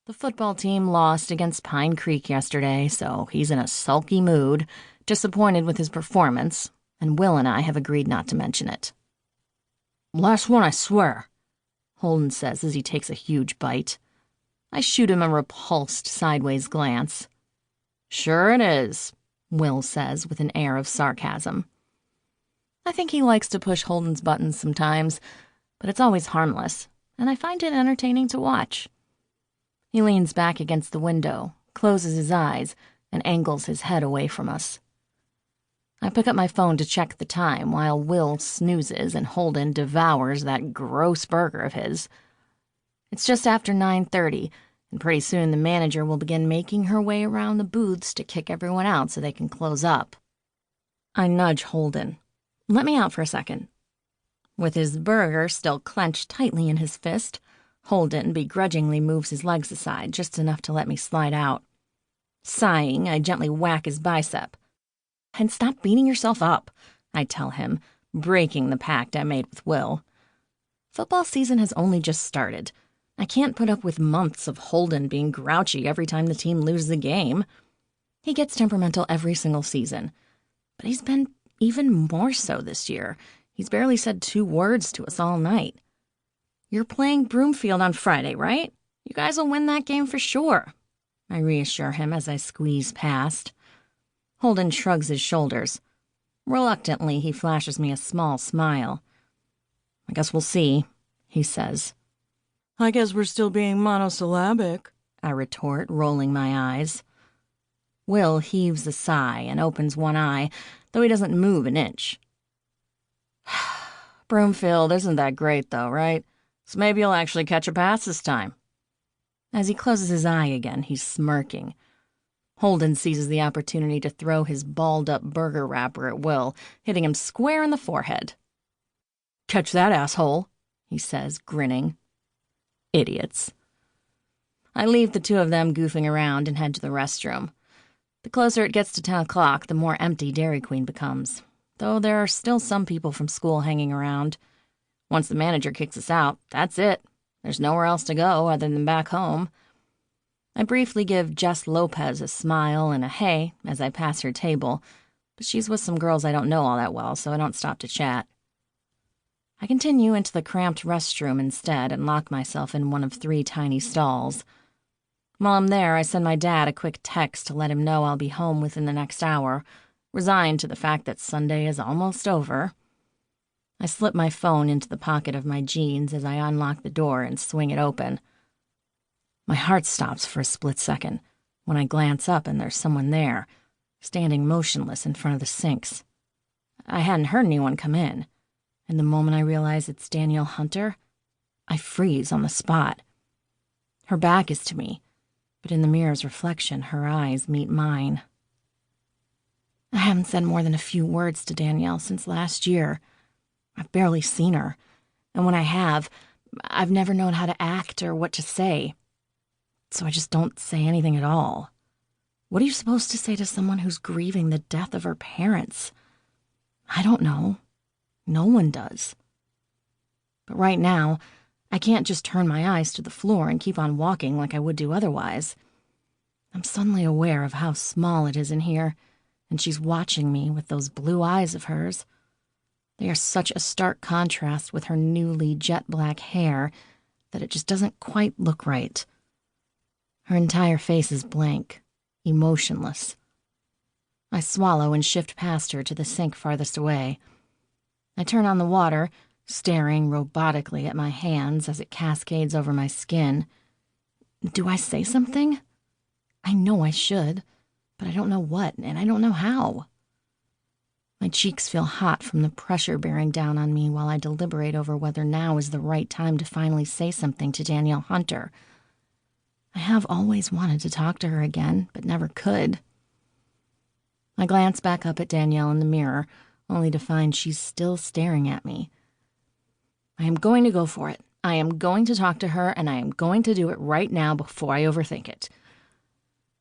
The football team lost against Pine Creek yesterday, so he's in a sulky mood, disappointed with his performance, and Will and I have agreed not to mention it. "Last one, I swear," Holden says as he takes a huge bite. I shoot him a repulsed sideways glance. "Sure it is," Will says with an air of sarcasm. I think he likes to push Holden's buttons sometimes, but it's always harmless, and I find it entertaining to watch. He leans back against the window, closes his eyes, and angles his head away from us. I pick up my phone to check the time while Will snoozes and Holden devours that gross burger of his. It's just after 9:30, and pretty soon the manager will begin making her way around the booths to kick everyone out so they can close up. I nudge Holden. "Let me out for a second." With his burger still clenched tightly in his fist, Holden begrudgingly moves his legs aside just enough to let me slide out. Sighing, I gently whack his bicep. "And stop beating yourself up," I tell him, breaking the pact I made with Will. Football season has only just started. I can't put up with months of Holden being grouchy every time the team loses a game. He gets temperamental every single season, but he's been even more so this year. He's barely said 2 words to us all night. "You're playing Broomfield on Friday, right? You guys will win that game for sure," I reassure him as I squeeze past. Holden shrugs his shoulders. Reluctantly, he flashes me a small smile. "I guess we'll see," he says. "I guess we're still being monosyllabic," I retort, rolling my eyes. Will heaves a sigh and opens one eye, though he doesn't move an inch. "Broomfield isn't that great, though, right? So maybe you'll actually catch a pass this time." As he closes his eye again, he's smirking. Holden seizes the opportunity to throw his balled-up burger wrapper at Will, hitting him square in the forehead. "Catch that, asshole," he says, grinning. Idiots. I leave the two of them goofing around and head to the restroom. The closer it gets to 10 o'clock, the more empty Dairy Queen becomes, though there are still some people from school hanging around. Once the manager kicks us out, that's it. There's nowhere else to go other than back home. I briefly give Jess Lopez a smile and a hey as I pass her table, but she's with some girls I don't know all that well, so I don't stop to chat. I continue into the cramped restroom instead and lock myself in one of 3 tiny stalls. While I'm there, I send my dad a quick text to let him know I'll be home within the next hour, resigned to the fact that Sunday is almost over. I slip my phone into the pocket of my jeans as I unlock the door and swing it open. My heart stops for a split second when I glance up and there's someone there, standing motionless in front of the sinks. I hadn't heard anyone come in, and the moment I realize it's Danielle Hunter, I freeze on the spot. Her back is to me, but in the mirror's reflection, her eyes meet mine. I haven't said more than a few words to Danielle since last year. I've barely seen her, and when I have, I've never known how to act or what to say. So I just don't say anything at all. What are you supposed to say to someone who's grieving the death of her parents? I don't know. No one does. But right now, I can't just turn my eyes to the floor and keep on walking like I would do otherwise. I'm suddenly aware of how small it is in here, and she's watching me with those blue eyes of hers. They are such a stark contrast with her newly jet-black hair that it just doesn't quite look right. Her entire face is blank, emotionless. I swallow and shift past her to the sink farthest away. I turn on the water, staring robotically at my hands as it cascades over my skin. Do I say something? I know I should, but I don't know what, and I don't know how. My cheeks feel hot from the pressure bearing down on me while I deliberate over whether now is the right time to finally say something to Danielle Hunter. I have always wanted to talk to her again, but never could. I glance back up at Danielle in the mirror, only to find she's still staring at me. I am going to go for it. I am going to talk to her, and I am going to do it right now before I overthink it.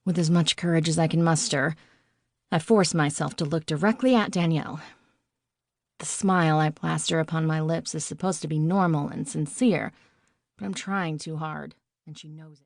With as much courage as I can muster, I force myself to look directly at Danielle. The smile I plaster upon my lips is supposed to be normal and sincere, but I'm trying too hard, and she knows it.